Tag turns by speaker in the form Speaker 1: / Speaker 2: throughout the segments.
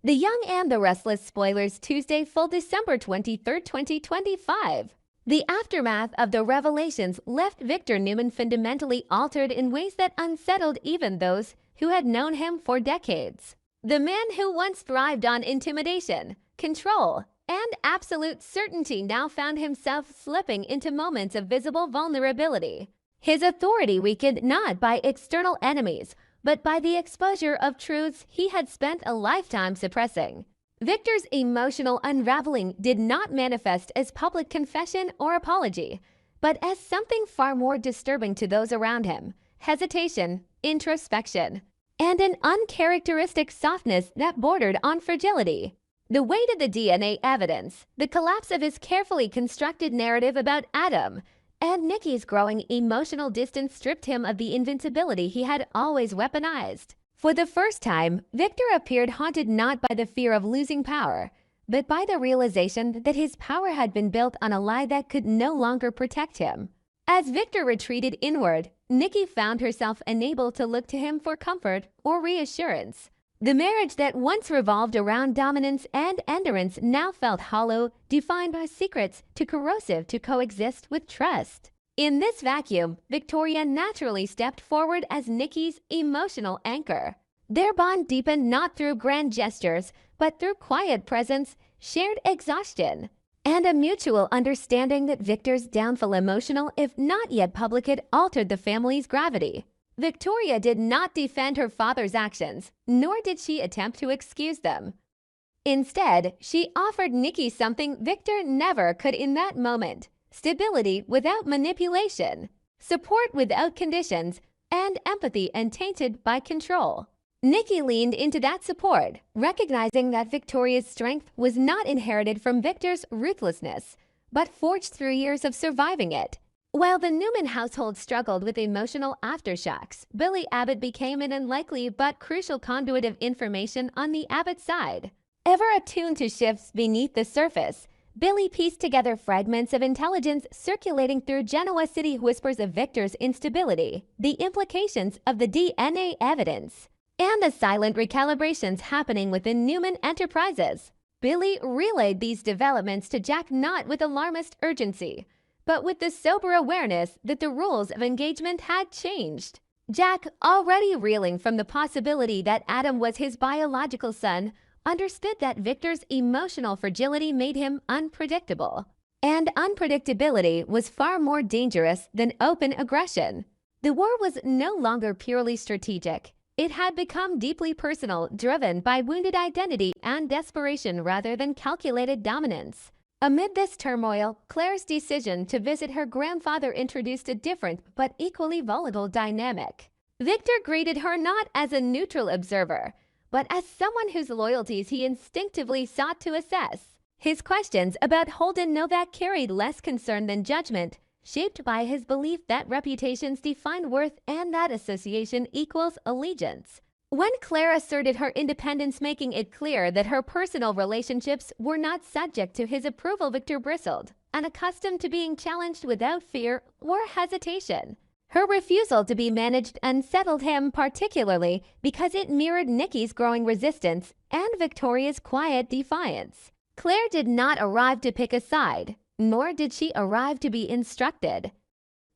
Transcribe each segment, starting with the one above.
Speaker 1: The Young and the Restless spoilers Tuesday, full December 23rd, 2025. The aftermath of the revelations left Victor Newman fundamentally altered in ways that unsettled even those who had known him for decades. The man who once thrived on intimidation, control, and absolute certainty now found himself slipping into moments of visible vulnerability. His authority weakened not by external enemies, but by the exposure of truths he had spent a lifetime suppressing. Victor's emotional unraveling did not manifest as public confession or apology, but as something far more disturbing to those around him: hesitation, introspection, and an uncharacteristic softness that bordered on fragility. The weight of the DNA evidence, the collapse of his carefully constructed narrative about Adam, and Nikki's growing emotional distance stripped him of the invincibility he had always weaponized. For the first time, Victor appeared haunted not by the fear of losing power, but by the realization that his power had been built on a lie that could no longer protect him. As Victor retreated inward, Nikki found herself unable to look to him for comfort or reassurance. The marriage that once revolved around dominance and endurance now felt hollow, defined by secrets too corrosive to coexist with trust. In this vacuum, Victoria naturally stepped forward as Nikki's emotional anchor. Their bond deepened not through grand gestures, but through quiet presence, shared exhaustion, and a mutual understanding that Victor's downfall, emotional if not yet public, had altered the family's gravity. Victoria did not defend her father's actions, nor did she attempt to excuse them. Instead, she offered Nikki something Victor never could in that moment: stability without manipulation, support without conditions, and empathy untainted by control. Nikki leaned into that support, recognizing that Victoria's strength was not inherited from Victor's ruthlessness, but forged through years of surviving it. While the Newman household struggled with emotional aftershocks, Billy Abbott became an unlikely but crucial conduit of information on the Abbott side. Ever attuned to shifts beneath the surface, Billy pieced together fragments of intelligence circulating through Genoa City, whispers of Victor's instability, the implications of the DNA evidence, and the silent recalibrations happening within Newman Enterprises. Billy relayed these developments to Jack not with alarmist urgency, but with the sober awareness that the rules of engagement had changed. Jack, already reeling from the possibility that Adam was his biological son, understood that Victor's emotional fragility made him unpredictable. And unpredictability was far more dangerous than open aggression. The war was no longer purely strategic. It had become deeply personal, driven by wounded identity and desperation rather than calculated dominance. Amid this turmoil, Claire's decision to visit her grandfather introduced a different but equally volatile dynamic. Victor greeted her not as a neutral observer, but as someone whose loyalties he instinctively sought to assess. His questions about Holden Novak carried less concern than judgment, shaped by his belief that reputations define worth and that association equals allegiance. When Claire asserted her independence, making it clear that her personal relationships were not subject to his approval, Victor bristled, unaccustomed to being challenged without fear or hesitation. Her refusal to be managed unsettled him, particularly because it mirrored Nikki's growing resistance and Victoria's quiet defiance. Claire did not arrive to pick a side, nor did she arrive to be instructed.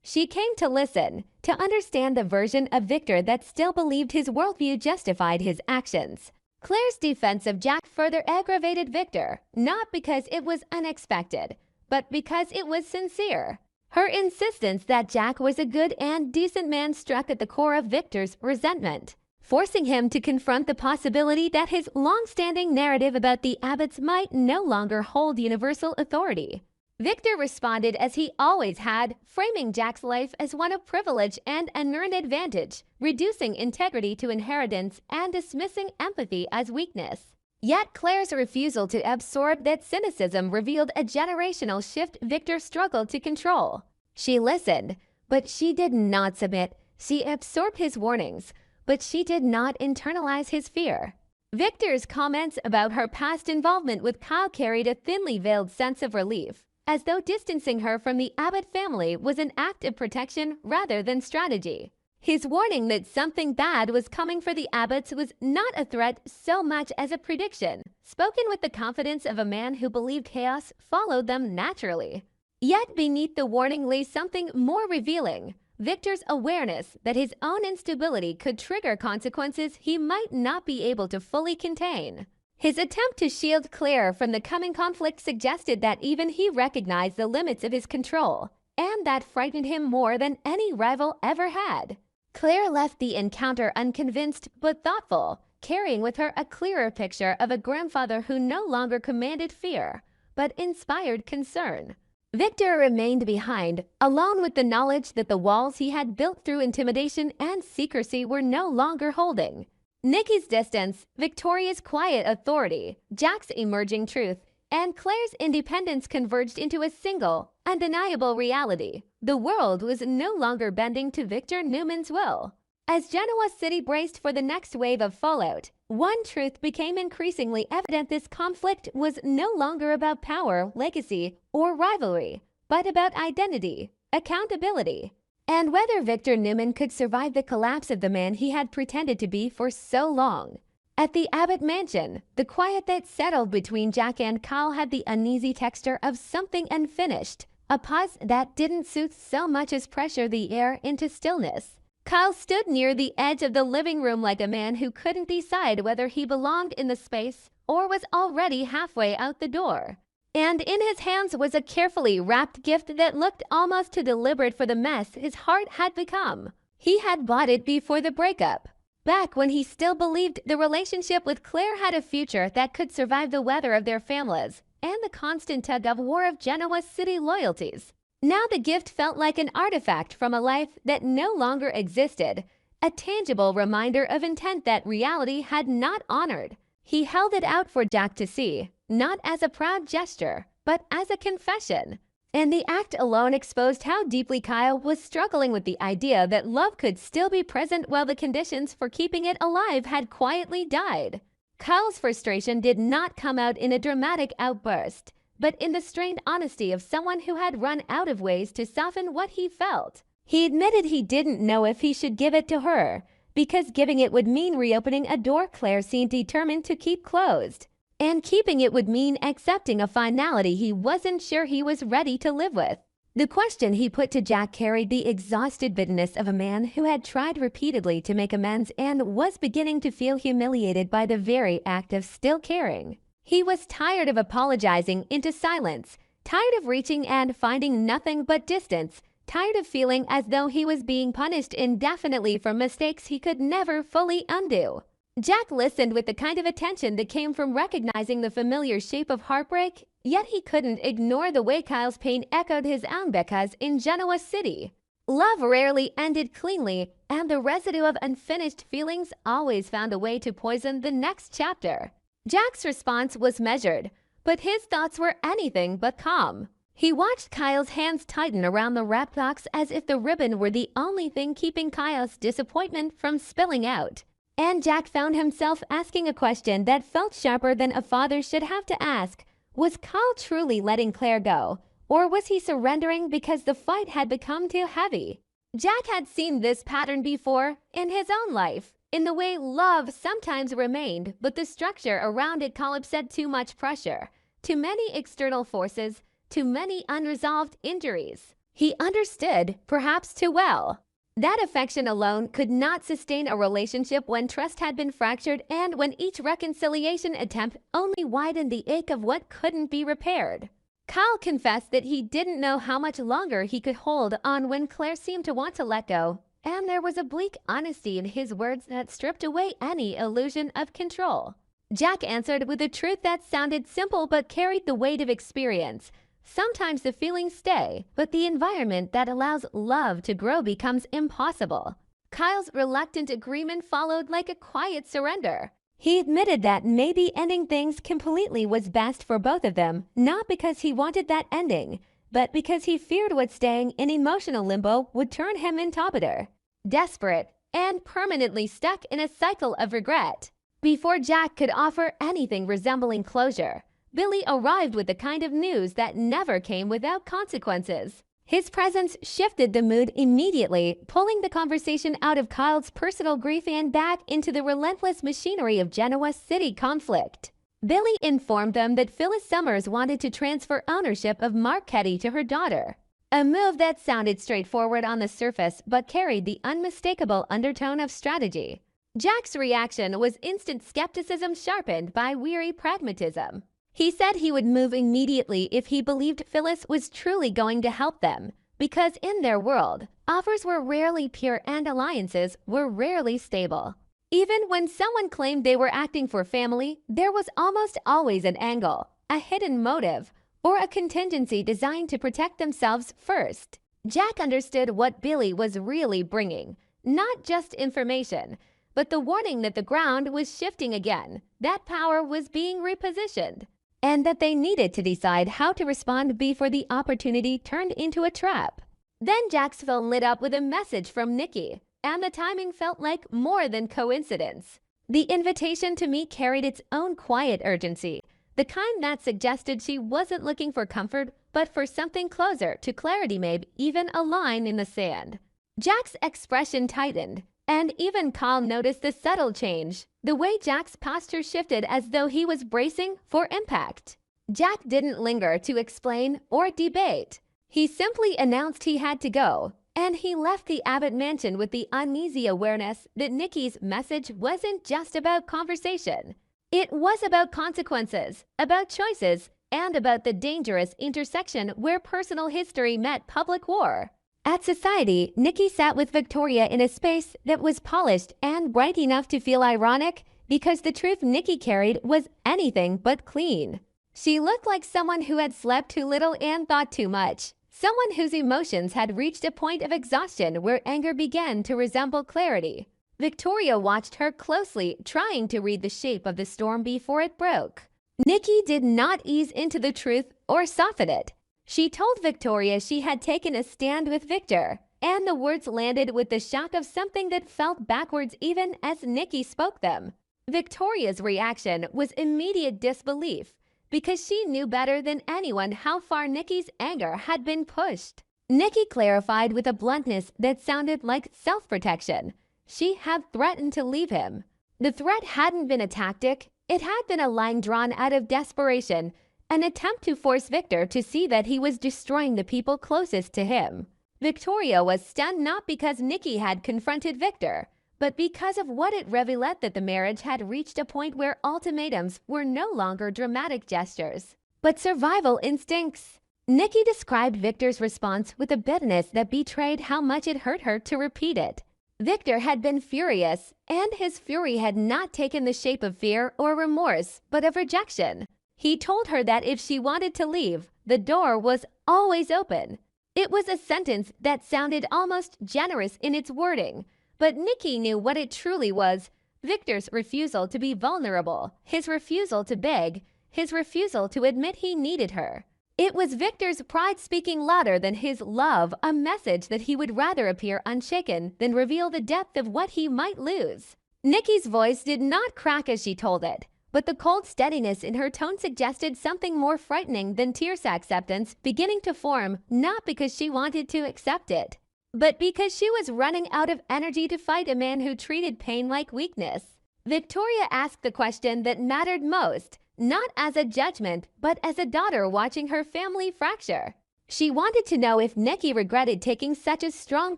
Speaker 1: She came to listen, to understand the version of Victor that still believed his worldview justified his actions. Claire's defense of Jack further aggravated Victor, not because it was unexpected, but because it was sincere. Her insistence that Jack was a good and decent man struck at the core of Victor's resentment, forcing him to confront the possibility that his long-standing narrative about the Abbotts might no longer hold universal authority. Victor responded as he always had, framing Jack's life as one of privilege and unearned advantage, reducing integrity to inheritance and dismissing empathy as weakness. Yet Claire's refusal to absorb that cynicism revealed a generational shift Victor struggled to control. She listened, but she did not submit. She absorbed his warnings, but she did not internalize his fear. Victor's comments about her past involvement with Kyle carried a thinly veiled sense of relief, as though distancing her from the Abbott family was an act of protection rather than strategy. His warning that something bad was coming for the Abbotts was not a threat so much as a prediction, spoken with the confidence of a man who believed chaos followed them naturally. Yet beneath the warning lay something more revealing: Victor's awareness that his own instability could trigger consequences he might not be able to fully contain. His attempt to shield Claire from the coming conflict suggested that even he recognized the limits of his control, and that frightened him more than any rival ever had. Claire left the encounter unconvinced but thoughtful, carrying with her a clearer picture of a grandfather who no longer commanded fear, but inspired concern. Victor remained behind, alone with the knowledge that the walls he had built through intimidation and secrecy were no longer holding. Nikki's distance, Victoria's quiet authority, Jack's emerging truth, and Claire's independence converged into a single, undeniable reality. The world was no longer bending to Victor Newman's will. As Genoa City braced for the next wave of fallout, one truth became increasingly evident: this conflict was no longer about power, legacy, or rivalry, but about identity, accountability, and whether Victor Newman could survive the collapse of the man he had pretended to be for so long. At the Abbott mansion, the quiet that settled between Jack and Kyle had the uneasy texture of something unfinished, a pause that didn't soothe so much as pressure the air into stillness. Kyle stood near the edge of the living room like a man who couldn't decide whether he belonged in the space or was already halfway out the door. And in his hands was a carefully wrapped gift that looked almost too deliberate for the mess his heart had become. He had bought it before the breakup, back when he still believed the relationship with Claire had a future that could survive the weather of their families and the constant tug-of-war of Genoa City loyalties. Now the gift felt like an artifact from a life that no longer existed, a tangible reminder of intent that reality had not honored. He held it out for Jack to see, not as a proud gesture, but as a confession. And the act alone exposed how deeply Kyle was struggling with the idea that love could still be present while the conditions for keeping it alive had quietly died. Kyle's frustration did not come out in a dramatic outburst, but in the strained honesty of someone who had run out of ways to soften what he felt. He admitted he didn't know if he should give it to her, because giving it would mean reopening a door Claire seemed determined to keep closed. And keeping it would mean accepting a finality he wasn't sure he was ready to live with. The question he put to Jack carried the exhausted bitterness of a man who had tried repeatedly to make amends and was beginning to feel humiliated by the very act of still caring. He was tired of apologizing into silence, tired of reaching and finding nothing but distance, tired of feeling as though he was being punished indefinitely for mistakes he could never fully undo. Jack listened with the kind of attention that came from recognizing the familiar shape of heartbreak, yet he couldn't ignore the way Kyle's pain echoed his own because in Genoa City, love rarely ended cleanly, and the residue of unfinished feelings always found a way to poison the next chapter. Jack's response was measured, but his thoughts were anything but calm. He watched Kyle's hands tighten around the wrap box as if the ribbon were the only thing keeping Kyle's disappointment from spilling out. And Jack found himself asking a question that felt sharper than a father should have to ask. Was Kyle truly letting Claire go, or was he surrendering because the fight had become too heavy? Jack had seen this pattern before in his own life, in the way love sometimes remained, but the structure around it collapsed too much pressure, too many external forces, too many unresolved injuries. He understood, perhaps too well, that affection alone could not sustain a relationship when trust had been fractured and when each reconciliation attempt only widened the ache of what couldn't be repaired. Kyle confessed that he didn't know how much longer he could hold on when Claire seemed to want to let go, and there was a bleak honesty in his words that stripped away any illusion of control. Jack answered with a truth that sounded simple but carried the weight of experience. Sometimes the feelings stay, but the environment that allows love to grow becomes impossible. Kyle's reluctant agreement followed like a quiet surrender. He admitted that maybe ending things completely was best for both of them, not because he wanted that ending, but because he feared what staying in emotional limbo would turn him into bitter, desperate, and permanently stuck in a cycle of regret. Before Jack could offer anything resembling closure, Billy arrived with the kind of news that never came without consequences. His presence shifted the mood immediately, pulling the conversation out of Kyle's personal grief and back into the relentless machinery of Genoa's city conflict. Billy informed them that Phyllis Summers wanted to transfer ownership of Marquette to her daughter, a move that sounded straightforward on the surface but carried the unmistakable undertone of strategy. Jack's reaction was instant skepticism sharpened by weary pragmatism. He said he would move immediately if he believed Phyllis was truly going to help them, because in their world, offers were rarely pure and alliances were rarely stable. Even when someone claimed they were acting for family, there was almost always an angle, a hidden motive, or a contingency designed to protect themselves first. Jack understood what Billy was really bringing, not just information, but the warning that the ground was shifting again, that power was being repositioned, and that they needed to decide how to respond before the opportunity turned into a trap. Then Jack's phone lit up with a message from Nikki, and the timing felt like more than coincidence. The invitation to meet carried its own quiet urgency, the kind that suggested she wasn't looking for comfort, but for something closer to clarity, maybe even a line in the sand. Jack's expression tightened, and even Kyle noticed the subtle change, the way Jack's posture shifted as though he was bracing for impact. Jack didn't linger to explain or debate. He simply announced he had to go, and he left the Abbott mansion with the uneasy awareness that Nikki's message wasn't just about conversation. It was about consequences, about choices, and about the dangerous intersection where personal history met public war. At Society, Nikki sat with Victoria in a space that was polished and bright enough to feel ironic because the truth Nikki carried was anything but clean. She looked like someone who had slept too little and thought too much. Someone whose emotions had reached a point of exhaustion where anger began to resemble clarity. Victoria watched her closely, trying to read the shape of the storm before it broke. Nikki did not ease into the truth or soften it. She told Victoria she had taken a stand with Victor, and the words landed with the shock of something that felt backwards even as Nikki spoke them. Victoria's reaction was immediate disbelief, because she knew better than anyone how far Nikki's anger had been pushed. Nikki clarified with a bluntness that sounded like self-protection. She had threatened to leave him. The threat hadn't been a tactic. It had been a line drawn out of desperation, an attempt to force Victor to see that he was destroying the people closest to him. Victoria was stunned not because Nikki had confronted Victor, but because of what it revealed that the marriage had reached a point where ultimatums were no longer dramatic gestures, but survival instincts. Nikki described Victor's response with a bitterness that betrayed how much it hurt her to repeat it. Victor had been furious, and his fury had not taken the shape of fear or remorse, but of rejection. He told her that if she wanted to leave, the door was always open. It was a sentence that sounded almost generous in its wording, but Nikki knew what it truly was: Victor's refusal to be vulnerable, his refusal to beg, his refusal to admit he needed her. It was Victor's pride speaking louder than his love, a message that he would rather appear unshaken than reveal the depth of what he might lose. Nikki's voice did not crack as she told it, but the cold steadiness in her tone suggested something more frightening than tearsa acceptance beginning to form, not because she wanted to accept it, but because she was running out of energy to fight a man who treated pain like weakness. Victoria asked the question that mattered most, not as a judgment, but as a daughter watching her family fracture. She wanted to know if Nikki regretted taking such a strong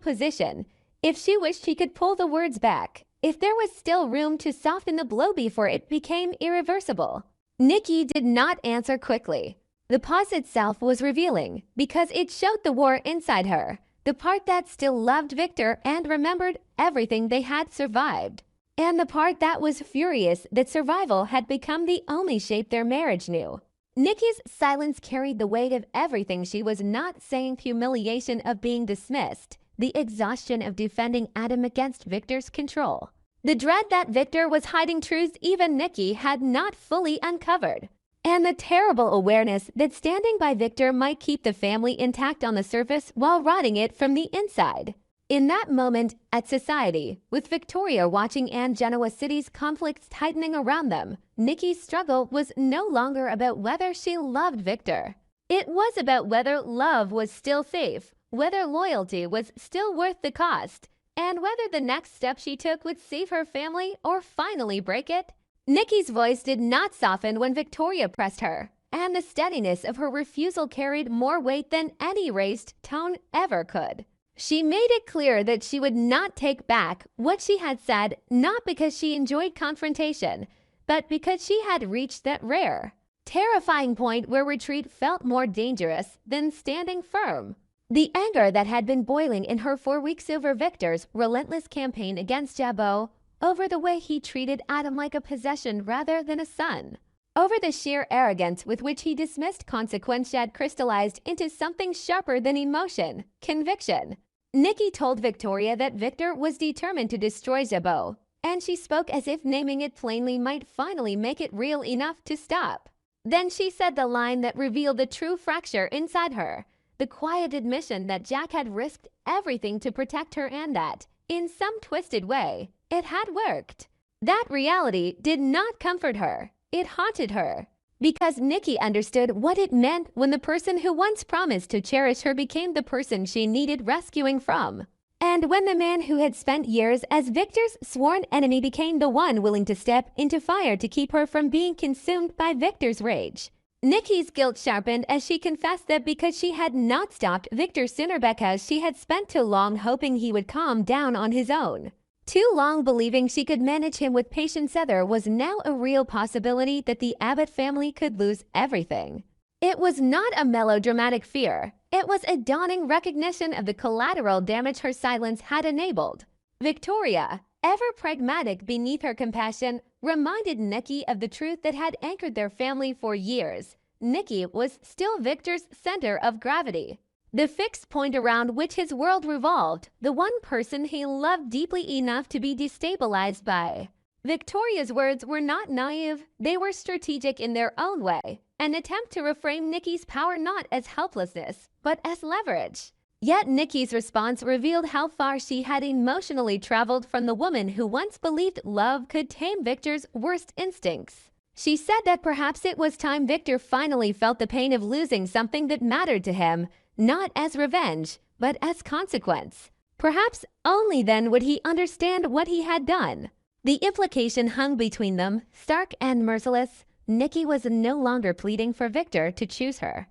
Speaker 1: position, if she wished she could pull the words back, if there was still room to soften the blow before it became irreversible. Nikki did not answer quickly. The pause itself was revealing, because it showed the war inside her, the part that still loved Victor and remembered everything they had survived, and the part that was furious that survival had become the only shape their marriage knew. Nikki's silence carried the weight of everything she was not saying: humiliation of being dismissed, the exhaustion of defending Adam against Victor's control, the dread that Victor was hiding truths even Nikki had not fully uncovered, and the terrible awareness that standing by Victor might keep the family intact on the surface while rotting it from the inside. In that moment at Society, with Victoria watching and Genoa City's conflicts tightening around them, Nikki's struggle was no longer about whether she loved Victor. It was about whether love was still safe, whether loyalty was still worth the cost, and whether the next step she took would save her family or finally break it. Nikki's voice did not soften when Victoria pressed her, and the steadiness of her refusal carried more weight than any raised tone ever could. She made it clear that she would not take back what she had said, not because she enjoyed confrontation, but because she had reached that rare, terrifying point where retreat felt more dangerous than standing firm. The anger that had been boiling in her for weeks over Victor's relentless campaign against Jabot, over the way he treated Adam like a possession rather than a son, over the sheer arrogance with which he dismissed consequence, had crystallized into something sharper than emotion, conviction. Nikki told Victoria that Victor was determined to destroy Jabot, and she spoke as if naming it plainly might finally make it real enough to stop. Then she said the line that revealed the true fracture inside her, the quiet admission that Jack had risked everything to protect her and that, in some twisted way, it had worked. That reality did not comfort her. It haunted her. Because Nikki understood what it meant when the person who once promised to cherish her became the person she needed rescuing from. And when the man who had spent years as Victor's sworn enemy became the one willing to step into fire to keep her from being consumed by Victor's rage. Nikki's guilt sharpened as she confessed that because she had not stopped Victor sooner, because she had spent too long hoping he would calm down on his own. Too long believing she could manage him with patience, there was now a real possibility that the Abbott family could lose everything. It was not a melodramatic fear. It was a dawning recognition of the collateral damage her silence had enabled. Victoria, ever pragmatic beneath her compassion, reminded Nikki of the truth that had anchored their family for years. Nikki was still Victor's center of gravity, the fixed point around which his world revolved, the one person he loved deeply enough to be destabilized by. Victoria's words were not naive, they were strategic in their own way, an attempt to reframe Nikki's power not as helplessness, but as leverage. Yet Nikki's response revealed how far she had emotionally traveled from the woman who once believed love could tame Victor's worst instincts. She said that perhaps it was time Victor finally felt the pain of losing something that mattered to him, not as revenge, but as consequence. Perhaps only then would he understand what he had done. The implication hung between them, stark and merciless. Nikki was no longer pleading for Victor to choose her.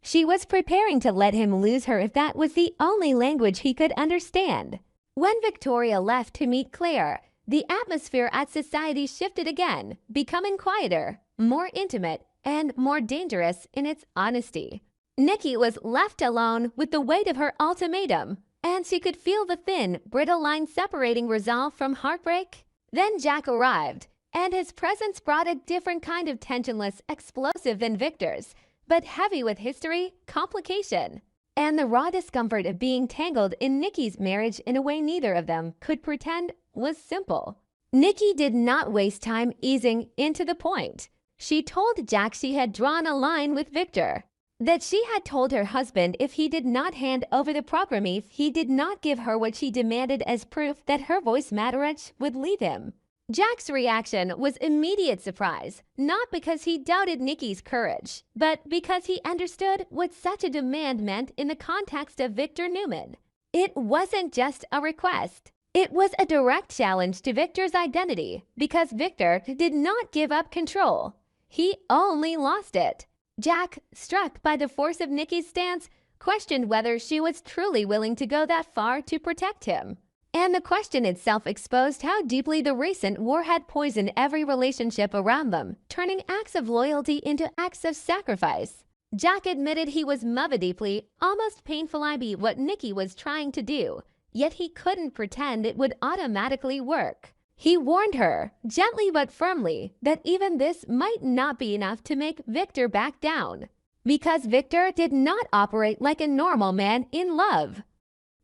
Speaker 1: She was preparing to let him lose her if that was the only language he could understand. When Victoria left to meet Claire, the atmosphere at society shifted again, becoming quieter, more intimate, and more dangerous in its honesty. Nikki was left alone with the weight of her ultimatum, and she could feel the thin, brittle line separating resolve from heartbreak. Then Jack arrived, and his presence brought a different kind of tensionless, explosive than Victor's, but heavy with history, complication, and the raw discomfort of being tangled in Nikki's marriage in a way neither of them could pretend was simple. Nikki did not waste time easing into the point. She told Jack she had drawn a line with Victor, that she had told her husband if he did not hand over the property, he did not give her what she demanded as proof that her voice marriage would leave him. Jack's reaction was immediate surprise, not because he doubted Nikki's courage, but because he understood what such a demand meant in the context of Victor Newman. It wasn't just a request. It was a direct challenge to Victor's identity, because Victor did not give up control. He only lost it. Jack, struck by the force of Nikki's stance, questioned whether she was truly willing to go that far to protect him. And the question itself exposed how deeply the recent war had poisoned every relationship around them, turning acts of loyalty into acts of sacrifice. Jack admitted he was deeply, almost painfully what Nikki was trying to do, yet he couldn't pretend it would automatically work. He warned her, gently but firmly, that even this might not be enough to make Victor back down, because Victor did not operate like a normal man in love.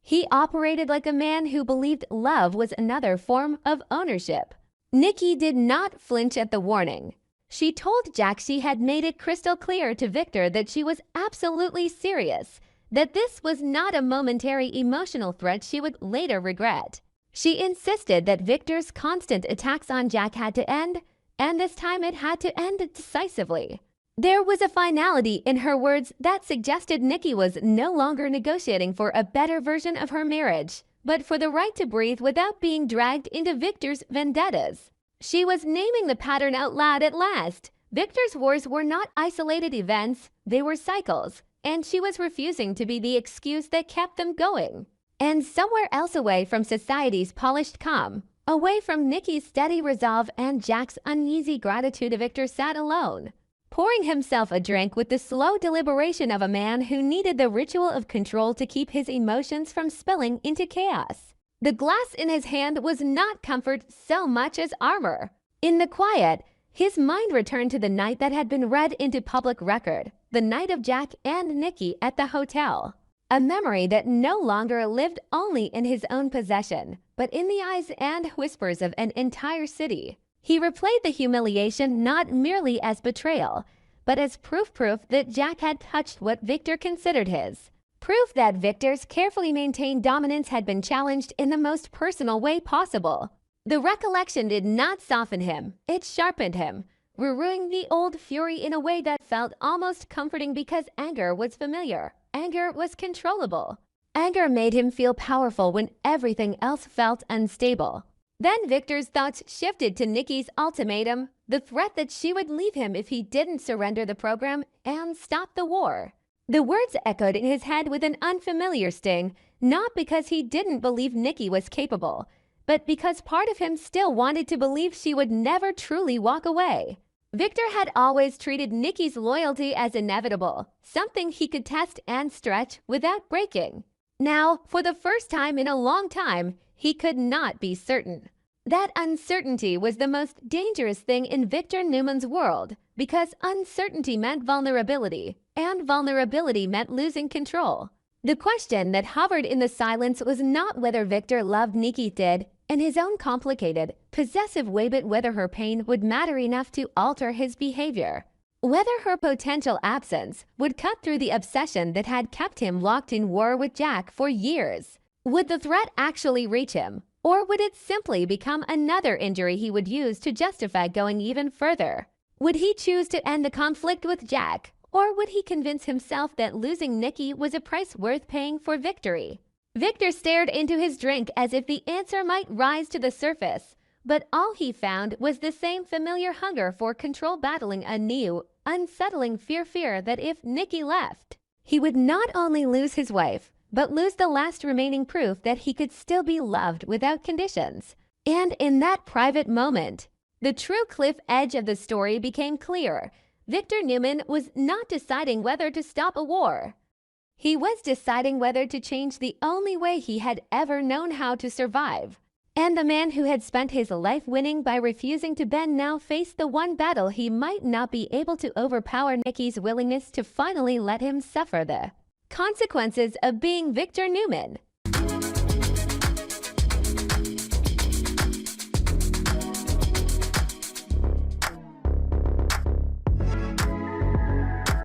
Speaker 1: He operated like a man who believed love was another form of ownership. Nikki did not flinch at the warning. She told Jack she had made it crystal clear to Victor that she was absolutely serious, that this was not a momentary emotional threat she would later regret. She insisted that Victor's constant attacks on Jack had to end, and this time it had to end decisively. There was a finality in her words that suggested Nikki was no longer negotiating for a better version of her marriage, but for the right to breathe without being dragged into Victor's vendettas. She was naming the pattern out loud at last. Victor's wars were not isolated events, they were cycles, and she was refusing to be the excuse that kept them going. And somewhere else away from society's polished calm, away from Nikki's steady resolve and Jack's uneasy gratitude, Victor sat alone, pouring himself a drink with the slow deliberation of a man who needed the ritual of control to keep his emotions from spilling into chaos. The glass in his hand was not comfort so much as armor. In the quiet, his mind returned to the night that had been read into public record, the night of Jack and Nikki at the hotel. A memory that no longer lived only in his own possession, but in the eyes and whispers of an entire city. He replayed the humiliation not merely as betrayal, but as proof that Jack had touched what Victor considered his. Proof that Victor's carefully maintained dominance had been challenged in the most personal way possible. The recollection did not soften him, it sharpened him, renewing the old fury in a way that felt almost comforting because anger was familiar. Anger was controllable. Anger made him feel powerful when everything else felt unstable. Then Victor's thoughts shifted to Nikki's ultimatum, the threat that she would leave him if he didn't surrender the program and stop the war. The words echoed in his head with an unfamiliar sting, not because he didn't believe Nikki was capable, but because part of him still wanted to believe she would never truly walk away. Victor had always treated Nikki's loyalty as inevitable, something he could test and stretch without breaking. Now, for the first time in a long time, he could not be certain. That uncertainty was the most dangerous thing in Victor Newman's world, because uncertainty meant vulnerability, and vulnerability meant losing control. The question that hovered in the silence was not whether Victor loved Nikki did in his own complicated, possessive way, but whether her pain would matter enough to alter his behavior. Whether her potential absence would cut through the obsession that had kept him locked in war with Jack for years. Would the threat actually reach him, or would it simply become another injury he would use to justify going even further? Would he choose to end the conflict with Jack, or would he convince himself that losing Nikki was a price worth paying for victory? Victor stared into his drink as if the answer might rise to the surface, but all he found was the same familiar hunger for control battling a new, unsettling fear that if Nikki left, he would not only lose his wife, but lose the last remaining proof that he could still be loved without conditions. And in that private moment, the true cliff edge of the story became clear. Victor Newman was not deciding whether to stop a war. He was deciding whether to change the only way he had ever known how to survive. And the man who had spent his life winning by refusing to bend now faced the one battle he might not be able to overpower: Nikki's willingness to finally let him suffer the consequences of being Victor Newman.